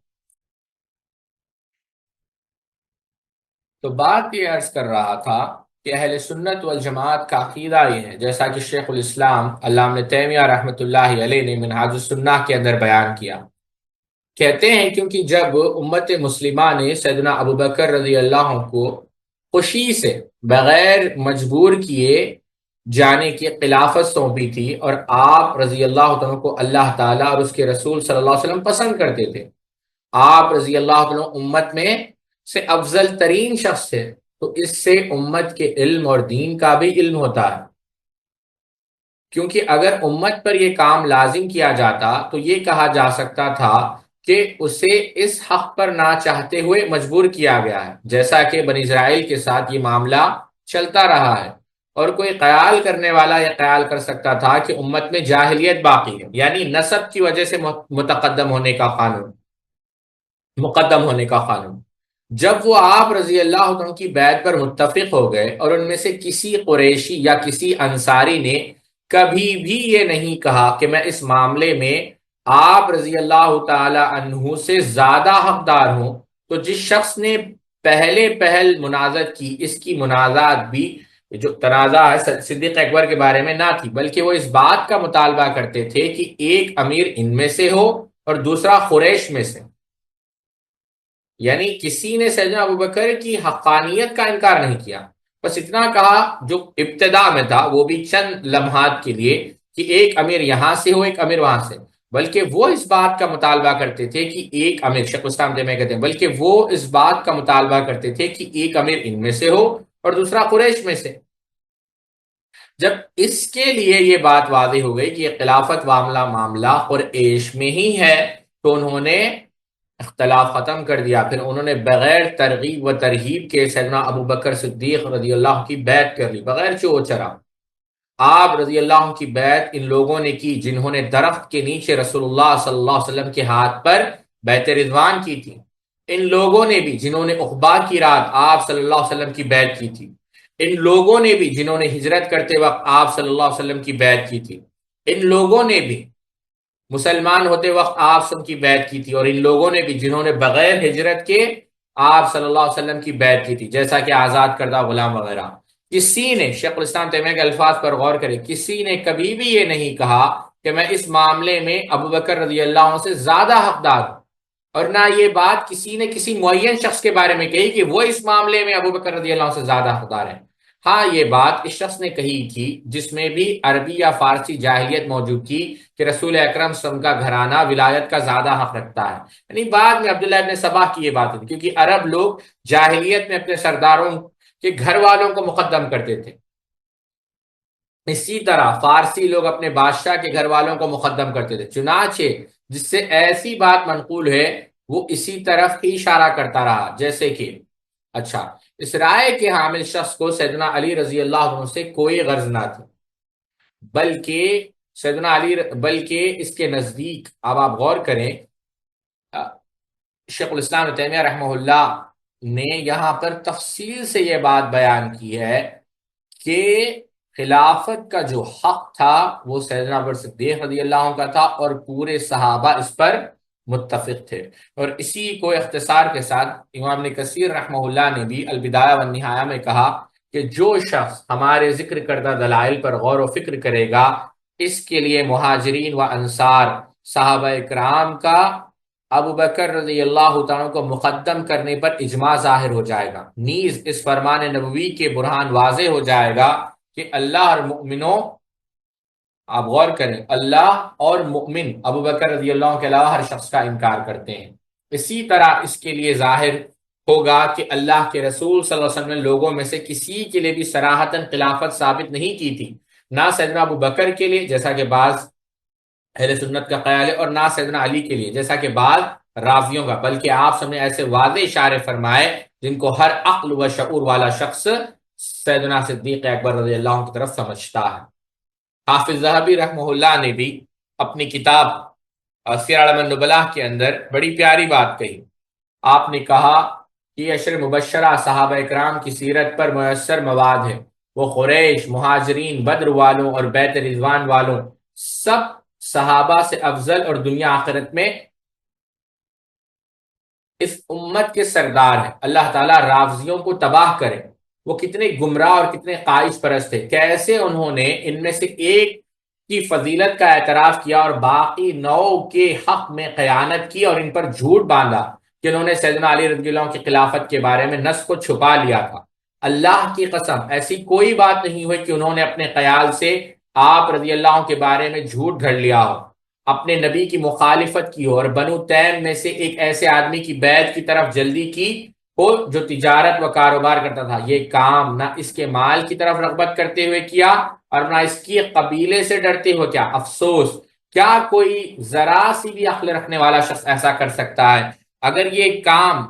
Speaker 2: تو بات یہ عرض کر رہا تھا کہ اہل سنت والجماعت کا عقیدہ یہ ہے، جیسا کہ شیخ الاسلام علامہ ابن تیمیہ رحمۃ اللہ علیہ نے منہاج السنہ کے اندر بیان کیا، کہتے ہیں کیونکہ جب امت مسلمہ نے سیدنا ابو بکر رضی اللہ عنہ کو خوشی سے بغیر مجبور کیے جانے کی خلافت سونپی تھی، اور آپ رضی اللہ عنہ کو اللہ تعالیٰ اور اس کے رسول صلی اللہ علیہ وسلم پسند کرتے تھے، آپ رضی اللہ عنہ امت میں سے افضل ترین شخص تھے، تو اس سے امت کے علم اور دین کا بھی علم ہوتا ہے، کیونکہ اگر امت پر یہ کام لازم کیا جاتا تو یہ کہا جا سکتا تھا کہ اسے اس حق پر نہ چاہتے ہوئے مجبور کیا گیا ہے، جیسا کہ بنی اسرائیل کے ساتھ یہ معاملہ چلتا رہا ہے۔ اور کوئی خیال کرنے والا یہ خیال کر سکتا تھا کہ امت میں جاہلیت باقی ہے، یعنی نسب کی وجہ سے متقدم ہونے کا قانون، مقدم ہونے کا قانون۔ جب وہ آپ رضی اللہ عنہ کی بیعت پر متفق ہو گئے اور ان میں سے کسی قریشی یا کسی انصاری نے کبھی بھی یہ نہیں کہا کہ میں اس معاملے میں آپ رضی اللہ تعالی عنہ سے زیادہ حقدار ہوں، تو جس شخص نے پہل منازعت کی، اس کی منازعت بھی جو تنازع ہے صدیق اکبر کے بارے میں نہ تھی، بلکہ وہ اس بات کا مطالبہ کرتے تھے کہ ایک امیر ان میں سے ہو اور دوسرا قریش میں سے، یعنی کسی نے سیدنا ابوبکر کی حقانیت کا انکار نہیں کیا، بس اتنا کہا جو ابتدا میں تھا، وہ بھی چند لمحات کے لیے، کہ ایک امیر یہاں سے ہو ایک امیر وہاں سے، بلکہ وہ اس بات کا مطالبہ کرتے تھے کہ ایک امیر، شیخ الاسلام تیمیہ کہتے ہیں، بلکہ وہ اس بات کا مطالبہ کرتے تھے کہ ایک امیر ان میں سے ہو اور دوسرا قریش میں سے۔ جب اس کے لیے یہ بات واضح ہو گئی کہ یہ خلافت معاملہ قریش میں ہی ہے، تو انہوں نے اختلاف ختم کر دیا، پھر انہوں نے بغیر ترغیب و ترہیب کے سیدنا ابو بکر صدیق رضی اللہ کی بیعت کر لی، بغیر چو چرا۔ آپ رضی اللہ عنہ کی بیعت ان لوگوں نے کی جنہوں نے درخت کے نیچے رسول اللہ صلی اللہ علیہ وسلم کے ہاتھ پر بیعت رضوان کی تھی، ان لوگوں نے بھی جنہوں نے عقبہ کی رات آپ صلی اللہ علیہ وسلم کی بیعت کی تھی، ان لوگوں نے بھی جنہوں نے ہجرت کرتے وقت آپ صلی اللہ علیہ وسلم کی بیعت کی تھی، ان لوگوں نے بھی مسلمان ہوتے وقت آپ سب کی بیعت کی تھی، اور ان لوگوں نے بھی جنہوں نے بغیر ہجرت کے آپ صلی اللہ علیہ وسلم کی بیعت کی تھی، جیسا کہ آزاد کردہ غلام وغیرہ. کسی نے، شیخ الاسلام تیمیہ کے الفاظ پر غور کرے، کسی نے کبھی بھی یہ نہیں کہا کہ میں اس معاملے میں ابو بکر رضی اللہ عنہ سے زیادہ حقدار ہوں، اور نہ یہ بات کسی نے کسی معین شخص کے بارے میں کہی کہ وہ اس معاملے میں ابو بکر رضی اللہ عنہ سے زیادہ حقدار ہے. ہاں، یہ بات اس شخص نے کہی تھی جس میں بھی عربی یا فارسی جاہلیت موجود تھی کہ رسول اکرم صلی اللہ علیہ وسلم کا گھرانہ ولایت کا زیادہ حق رکھتا ہے. یعنی بعد میں عبداللہ ابن سبا کی یہ بات تھی، کیونکہ عرب لوگ جاہلیت میں اپنے سرداروں کے گھر والوں کو مقدم کرتے تھے، اسی طرح فارسی لوگ اپنے بادشاہ کے گھر والوں کو مقدم کرتے تھے. چنانچہ جس سے ایسی بات منقول ہے وہ اسی طرف ہی اشارہ کرتا رہا، جیسے کہ اچھا، اس رائے کے حامل شخص کو سیدنا علی رضی اللہ عنہ سے کوئی غرض نہ تھی، بلکہ اس کے نزدیک، اب آپ غور کریں، شیخ الاسلام ابن تیمیہ رحمہ اللہ نے یہاں پر تفصیل سے یہ بات بیان کی ہے کہ خلافت کا جو حق تھا وہ سیدنا ابو بکر صدیق رضی اللہ عنہ کا تھا، اور پورے صحابہ اس پر متفق تھے. اور اسی کو اختصار کے ساتھ امام ابن کثیر رحمہ اللہ نے بھی البدایہ والنہایہ میں کہا کہ جو شخص ہمارے ذکر کردہ دلائل پر غور و فکر کرے گا، اس کے لیے مہاجرین و انصار صحابہ اکرام کا ابو بکر رضی اللہ تعالیٰ کو مقدم کرنے پر اجماع ظاہر ہو جائے گا. نیز اس فرمان نبوی کے برہان واضح ہو جائے گا کہ اللہ اور مؤمنوں، آپ غور کریں، اللہ اور مؤمن ابو بکر رضی اللہ عنہ کے علاوہ ہر شخص کا انکار کرتے ہیں. اسی طرح اس کے لیے ظاہر ہوگا کہ اللہ کے رسول صلی اللہ علیہ وسلم نے لوگوں میں سے کسی کے لیے بھی صراحتاً خلافت ثابت نہیں کی تھی، نہ سیدنا ابو بکر کے لیے جیسا کہ بعض اہل سنت کا خیال ہے، اور نہ سیدنا علی کے لیے جیسا کہ بعض راویوں کا، بلکہ آپ سب نے ایسے واضح اشارے فرمائے جن کو ہر عقل و شعور والا شخص سیدنا صدیق اکبر رضی اللہ عنہ کی طرف سمجھتا ہے. حافظ ذہبی رحمہ اللہ نے بھی اپنی کتاب سیر اعلام النبلاء کے اندر بڑی پیاری بات کہی. آپ نے کہا کہ عشر مبشرہ صحابہ اکرام کی سیرت پر میسر مواد ہے. وہ قریش، مہاجرین، بدر والوں اور بیت رضوان والوں سب صحابہ سے افضل اور دنیا آخرت میں اس امت کے سردار ہیں. اللہ تعالیٰ رافضیوں کو تباہ کرے، وہ کتنے گمراہ اور کتنے قائش پرست تھے. کیسے انہوں نے ان میں سے ایک کی فضیلت کا اعتراف کیا اور باقی 9 کے حق میں خیانت کی اور ان پر جھوٹ باندھا کہ انہوں نے سیدنا علی رضی اللہ عنہ کی خلافت کے بارے میں نص کو چھپا لیا تھا. اللہ کی قسم ایسی کوئی بات نہیں ہوئی کہ انہوں نے اپنے خیال سے آپ رضی اللہ عنہ کے بارے میں جھوٹ گھڑ لیا ہو، اپنے نبی کی مخالفت کی ہو، اور بنو تیم میں سے ایک ایسے آدمی کی بیعت کی طرف جلدی کی ہو جو تجارت و کاروبار کرتا تھا. یہ کام نہ اس کے مال کی طرف رغبت کرتے ہوئے کیا اور نہ اس کی قبیلے سے ڈرتے ہوئے کیا. افسوس، کیا کوئی ذرا سی بھی عقل رکھنے والا شخص ایسا کر سکتا ہے؟ اگر یہ کام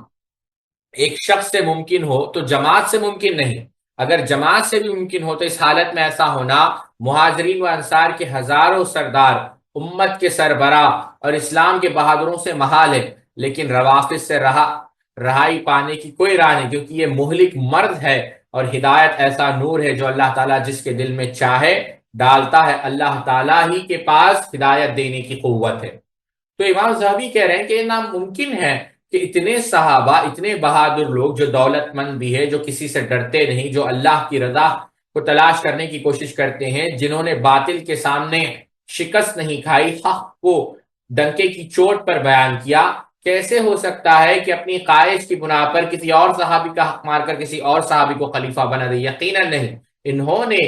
Speaker 2: ایک شخص سے ممکن ہو تو جماعت سے ممکن نہیں. اگر جماعت سے بھی ممکن ہو تو اس حالت میں ایسا ہونا مہاجرین و انصار کے ہزاروں سردار، امت کے سربراہ اور اسلام کے بہادروں سے محال ہے. لیکن روافض سے رہائی پانے کی کوئی راہ نہیں، کیونکہ یہ مہلک مرض ہے اور ہدایت ایسا نور ہے جو اللہ تعالیٰ جس کے دل میں چاہے ڈالتا ہے. اللہ تعالیٰ ہی کے پاس ہدایت دینے کی قوت ہے. تو امام ذہبی کہہ رہے ہیں کہ ناممکن ہے کہ اتنے صحابہ، اتنے بہادر لوگ جو دولت مند بھی ہے، جو کسی سے ڈرتے نہیں، جو اللہ کی رضا کو تلاش کرنے کی کوشش کرتے ہیں، جنہوں نے باطل کے سامنے شکست نہیں کھائی، حق کو ڈنکے کی چوٹ پر بیان کیا، کیسے ہو سکتا ہے کہ اپنی خواہش کی بنا پر کسی اور صحابی کا حق مار کر کسی اور صحابی کو خلیفہ بنا دے؟ یقیناً نہیں. انہوں نے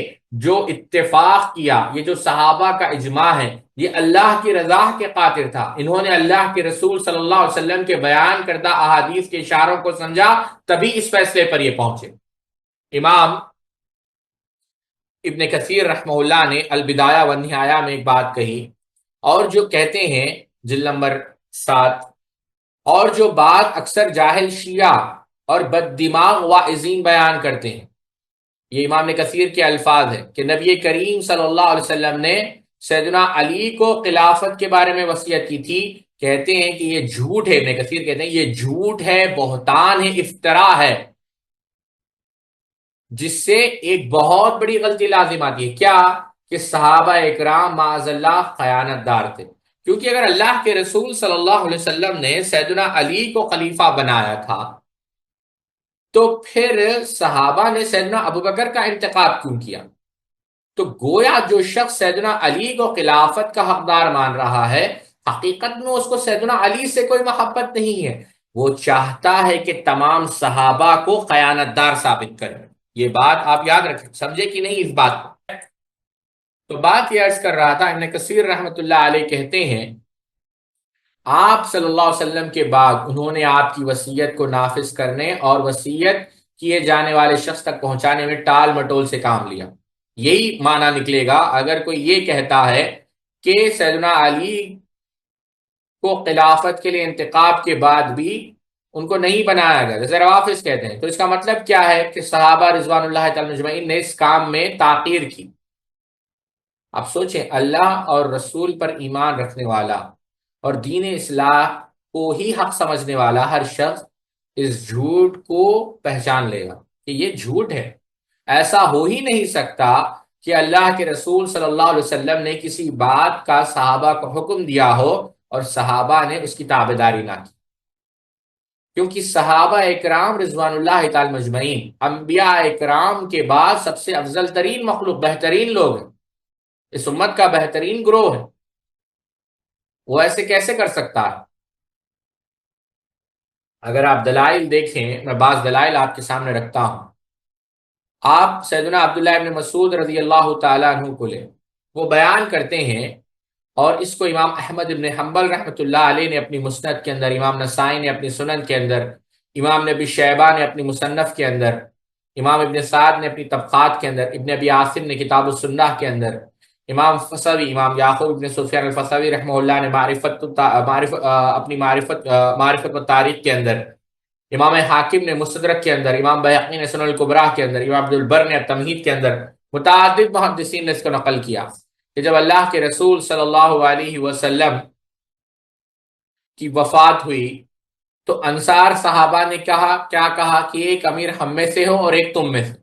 Speaker 2: جو اتفاق کیا، یہ جو صحابہ کا اجماع ہے، یہ اللہ کی رضا کے خاطر تھا. انہوں نے اللہ کے رسول صلی اللہ علیہ وسلم کے بیان کردہ احادیث کے اشاروں کو سمجھا، تبھی اس فیصلے پر یہ پہنچے. امام ابن کثیر رحمہ اللہ نے البدایہ والنہایہ میں ایک بات کہی، اور جو کہتے ہیں جلد نمبر 7، اور جو بات اکثر جاہل شیعہ اور بد دماغ واعظین بیان کرتے ہیں، یہ امام ابن کثیر کے الفاظ ہیں کہ نبی کریم صلی اللہ علیہ وسلم نے سیدنا علی کو خلافت کے بارے میں وصیت کی تھی. کہتے ہیں کہ یہ جھوٹ ہے. ابن کثیر کہتے ہیں یہ جھوٹ ہے، بہتان ہے، افترا ہے، جس سے ایک بہت بڑی غلطی لازم آتی ہے. کیا؟ کہ صحابہ اکرام معاذ اللہ خیانت دار تھے. کیونکہ اگر اللہ کے رسول صلی اللہ علیہ وسلم نے سیدنا علی کو خلیفہ بنایا تھا تو پھر صحابہ نے سیدنا ابوبکر کا انتخاب کیوں کیا؟ تو گویا جو شخص سیدنا علی کو خلافت کا حقدار مان رہا ہے، حقیقت میں اس کو سیدنا علی سے کوئی محبت نہیں ہے، وہ چاہتا ہے کہ تمام صحابہ کو خیانت دار ثابت کرے۔ یہ بات آپ یاد رکھیں، سمجھے کہ نہیں اس بات کو؟ تو بات یہ عرض کر رہا تھا، ابن کثیر رحمۃ اللہ علیہ کہتے ہیں آپ صلی اللہ علیہ وسلم کے بعد انہوں نے آپ کی وصیت کو نافذ کرنے اور وصیت کیے جانے والے شخص تک پہنچانے میں ٹال مٹول سے کام لیا۔ یہی معنی نکلے گا اگر کوئی یہ کہتا ہے کہ سیدنا علی کو خلافت کے لیے انتخاب کے بعد بھی ان کو نہیں بنایا گیا، جیسے روافظ کہتے ہیں، تو اس کا مطلب کیا ہے کہ صحابہ رضوان اللہ تعالی اجمعین نے اس کام میں تاخیر کی۔ آپ سوچیں، اللہ اور رسول پر ایمان رکھنے والا اور دین اصلاح کو ہی حق سمجھنے والا ہر شخص اس جھوٹ کو پہچان لے گا کہ یہ جھوٹ ہے۔ ایسا ہو ہی نہیں سکتا کہ اللہ کے رسول صلی اللہ علیہ وسلم نے کسی بات کا صحابہ کو حکم دیا ہو اور صحابہ نے اس کی تابعداری نہ کی، کیونکہ صحابہ اکرام رضوان اللہ تعالی مجمعین انبیاء اکرام کے بعد سب سے افضل ترین مخلوق، بہترین لوگ ہیں، اس امت کا بہترین گروہ ہے۔ وہ ایسے کیسے کر سکتا ہے؟ اگر آپ دلائل دیکھیں، میں بعض دلائل آپ کے سامنے رکھتا ہوں۔ آپ سیدنا عبداللہ ابن مسعود رضی اللہ تعالیٰ عنہ کو لیں، وہ بیان کرتے ہیں، اور اس کو امام احمد ابن حنبل رحمۃ اللہ علیہ نے اپنی مسند کے اندر، امام نسائی نے اپنی سنن کے اندر، امام نبی شیبہ نے اپنی مصنف کے اندر، امام ابن سعد نے اپنی طبقات کے اندر، ابن ابی عاصم نے کتاب السنہ کے اندر، امام فصوی، امام یعقوب ابن سفیان الفصوی رحمہ اللہ نے اپنی معرفت و تاریخ کے اندر، امام حاکم نے مستدرک کے اندر، امام بیہقی نے سنن الکبریٰ کے اندر، امام عبد البر نے تمہید کے اندر، متعدد محدثین نے اس کو نقل کیا کہ جب اللہ کے رسول صلی اللہ علیہ وسلم کی وفات ہوئی تو انصار صحابہ نے کیا کہا کہ ایک امیر ہم میں سے ہو اور ایک تم میں سے۔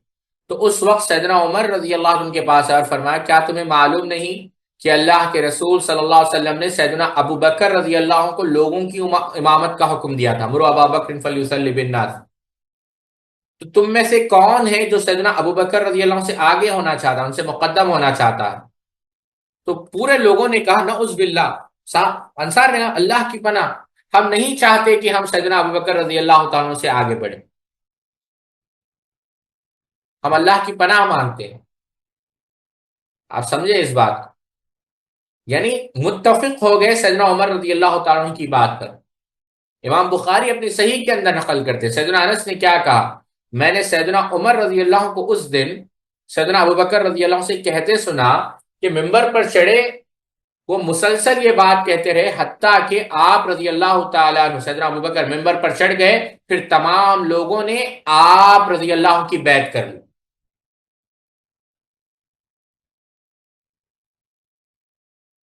Speaker 2: تو اس وقت سیدنا عمر رضی اللہ عنہ کے پاس آئے اور فرمایا کیا تمہیں معلوم نہیں کہ اللہ کے رسول صلی اللہ علیہ وسلم نے سیدنا ابو بکر رضی اللہ عنہ کو لوگوں کی امامت کا حکم دیا تھا، مروا ابا بکر فلیصلی بالناس۔ تو تم میں سے کون ہے جو سیدنا ابو بکر رضی اللہ عنہ سے آگے ہونا چاہتا ہے، ان سے مقدم ہونا چاہتا ہے؟ تو پورے لوگوں نے کہا نعوذ باللہ، انصار نے کہا اللہ کی پناہ، ہم نہیں چاہتے کہ ہم سیدنا ابو بکر رضی اللہ تعالیٰ سے آگے بڑھیں، ہم اللہ کی پناہ مانگتے ہیں۔ آپ سمجھے اس بات کو؟ یعنی متفق ہو گئے سیدنا عمر رضی اللہ تعالیٰ عنہ کی بات پر۔ امام بخاری اپنی صحیح کے اندر نقل کرتے، سیدنا انس نے کیا کہا، میں نے سیدنا عمر رضی اللہ عنہ کو اس دن سیدنا ابو بکر رضی اللہ عنہ سے کہتے سنا کہ ممبر پر چڑھے وہ مسلسل یہ بات کہتے رہے حتیٰ کہ آپ رضی اللہ تعالیٰ عنہ سیدنا ابو بکر ممبر پر چڑھ گئے، پھر تمام لوگوں نے آپ رضی اللہ عنہ کی بیعت کر لی۔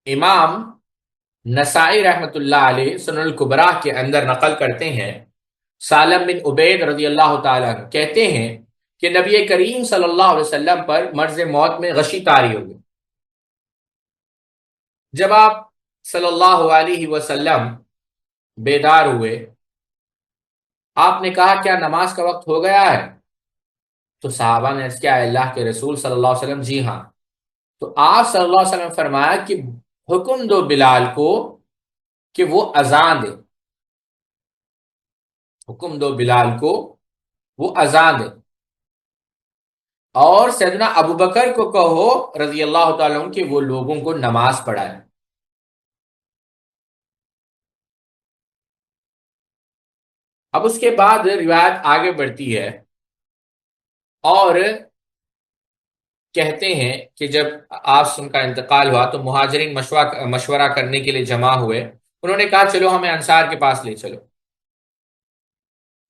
Speaker 2: امام نسائی رحمت اللہ علیہ سنن الکبریٰ کے اندر نقل کرتے ہیں، سالم بن عبید رضی اللہ تعالیٰ عنہ کہتے ہیں کہ نبی کریم صلی اللہ علیہ وسلم پر مرض موت میں غشی طاری ہو گئی۔ جب آپ صلی اللہ علیہ وسلم بیدار ہوئے، آپ نے کہا کیا نماز کا وقت ہو گیا ہے؟ تو صحابہ نے عرض کیا اللہ کے رسول صلی اللہ علیہ وسلم جی ہاں۔ تو آپ صلی اللہ علیہ وسلم نے فرمایا کہ حکم دو بلال کو کہ وہ اذان دے، حکم دو بلال کو وہ اذان دے، اور سیدنا ابو بکر کو کہو رضی اللہ تعالیٰ عنہ کہ وہ لوگوں کو نماز پڑھائے۔ اب اس کے بعد روایت آگے بڑھتی ہے اور کہتے ہیں کہ جب آپ کا انتقال ہوا تو مہاجرین مشورہ کرنے کے لیے جمع ہوئے، انہوں نے کہا چلو ہمیں انصار کے پاس لے چلو۔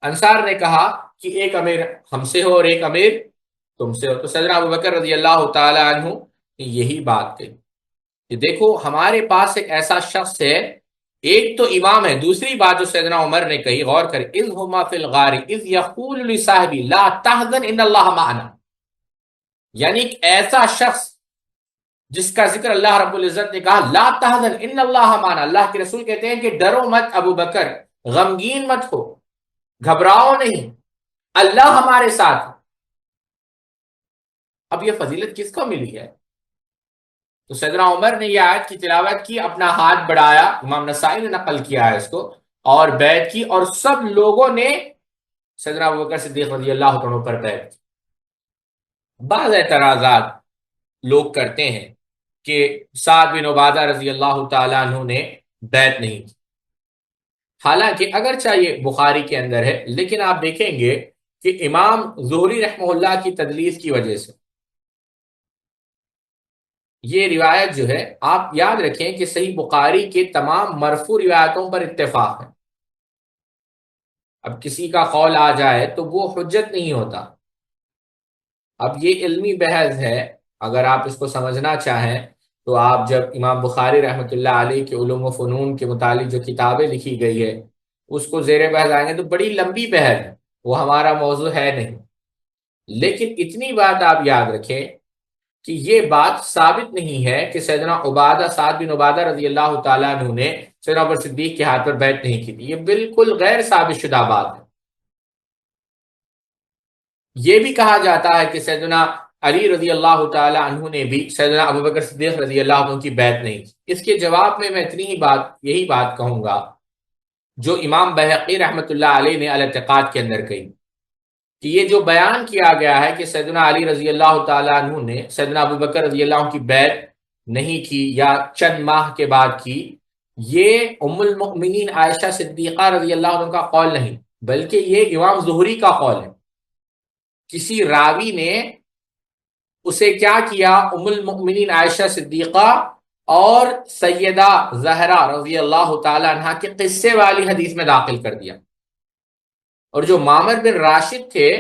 Speaker 2: انصار نے کہا کہ ایک امیر ہم سے ہو اور ایک امیر تم سے ہو۔ تو سیدنا ابو بکر رضی اللہ تعالی عنہ نے یہی بات کہی کہ دیکھو ہمارے پاس ایک ایسا شخص ہے، ایک تو امام ہے، دوسری بات جو سیدنا عمر نے کہی غور کریں، اذ ہما فی الغار اذ یقول لصاحبی لا تحزن ان اللہ معنا، یعنی ایک ایسا شخص جس کا ذکر اللہ رب العزت نے کہا لا تحزن ان اللہ معنا، اللہ کے رسول کہتے ہیں کہ ڈرو مت ابو بکر، غمگین مت ہو، گھبراؤ نہیں، اللہ ہمارے ساتھ ہے۔ اب یہ فضیلت کس کو ملی ہے؟ تو سیدنا عمر نے یہ آیت کی تلاوت کی، اپنا ہاتھ بڑھایا، امام نسائی نے نقل کیا ہے اس کو، اور بیعت کی، اور سب لوگوں نے سیدنا ابوبکر صدیق رضی اللہ عنہ پر بیعت کی۔ بعض اعتراضات لوگ کرتے ہیں کہ سعد بن عبادہ رضی اللہ تعالیٰ عنہ نے بیعت نہیں کی، حالانکہ اگرچہ یہ بخاری کے اندر ہے، لیکن آپ دیکھیں گے کہ امام زہری رحمہ اللہ کی تدلیس کی وجہ سے یہ روایت جو ہے، آپ یاد رکھیں کہ صحیح بخاری کے تمام مرفوع روایتوں پر اتفاق ہے۔ اب کسی کا قول آ جائے تو وہ حجت نہیں ہوتا۔ اب یہ علمی بحث ہے، اگر آپ اس کو سمجھنا چاہیں تو آپ جب امام بخاری رحمۃ اللہ علیہ کے علوم و فنون کے متعلق جو کتابیں لکھی گئی ہے اس کو زیر بحث آئیں گے تو بڑی لمبی بحث ہے، وہ ہمارا موضوع ہے نہیں۔ لیکن اتنی بات آپ یاد رکھیں کہ یہ بات ثابت نہیں ہے کہ سیدنا عبادہ، سعد بن عبادہ رضی اللہ تعالیٰ عنہ نے سیدنا ابو بکر صدیق کے ہاتھ پر بیعت نہیں کی تھی، یہ بالکل غیر ثابت شدہ بات ہے۔ یہ بھی کہا جاتا ہے کہ سیدنا علی رضی اللہ تعالی عنہ نے بھی سیدنا ابوبکر صدیق رضی اللہ عنہ کی بیعت نہیں کی۔ اس کے جواب میں اتنی ہی بات، یہی بات کہوں گا جو امام بہقی رحمۃ اللہ علیہ نے الاعتقاد کے اندر کہی، کہ یہ جو بیان کیا گیا ہے کہ سیدنا علی رضی اللہ تعالی عنہ نے سیدنا ابوبکر رضی اللہ عنہ کی بیعت نہیں کی یا چند ماہ کے بعد کی، یہ ام المؤمنین عائشہ صدیقہ رضی اللہ عنہ کا قول نہیں، بلکہ یہ امام زہری کا قول ہے۔ کسی راوی نے اسے کیا کیا، ام المؤمنین عائشہ صدیقہ اور سیدہ زہرا رضی اللہ تعالی عنہ کے قصے والی حدیث میں داخل کر دیا، اور جو معمر بن راشد تھے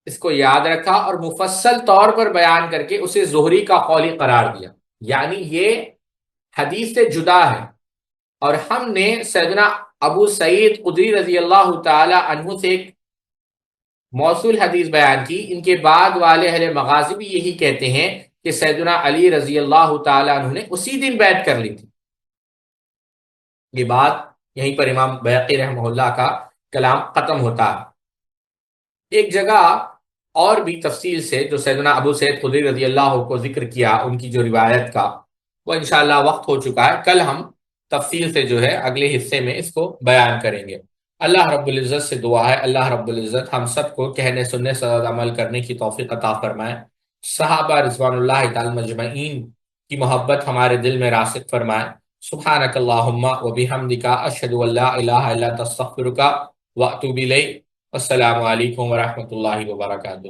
Speaker 2: اس کو یاد رکھا اور مفصل طور پر بیان کر کے اسے زہری کا قولی قرار دیا، یعنی یہ حدیث سے جدا ہے۔ اور ہم نے سیدنا ابو سعید خدری رضی اللہ تعالی عنہ سے ایک موصول حدیث بیان کی، ان کے بعد والے اہل مغازی بھی یہی کہتے ہیں کہ سیدنا علی رضی اللہ تعالی عنہ نے اسی دن بیعت کر لی تھی۔ یہ بات یہیں پر امام بیہقی رحمہ اللہ کا کلام ختم ہوتا ہے۔ ایک جگہ اور بھی تفصیل سے جو سیدنا ابو سعید خدری رضی اللہ کو ذکر کیا ان کی جو روایت کا، وہ انشاءاللہ وقت ہو چکا ہے، کل ہم تفصیل سے جو ہے اگلے حصے میں اس کو بیان کریں گے۔ اللہ رب العزت سے دعا ہے اللہ رب العزت ہم سب کو کہنے سننے سے عمل کرنے کی توفیق عطا فرمائے، صحابہ رضوان اللہ تعالی مجمعین کی محبت ہمارے دل میں راسخ فرمائے۔ سبحانک اللہم و بحمدک، اشہد ان لا الہ الا انت، استغفرک و اتوب الیک۔ السلام علیکم ورحمۃ اللہ وبرکاتہ۔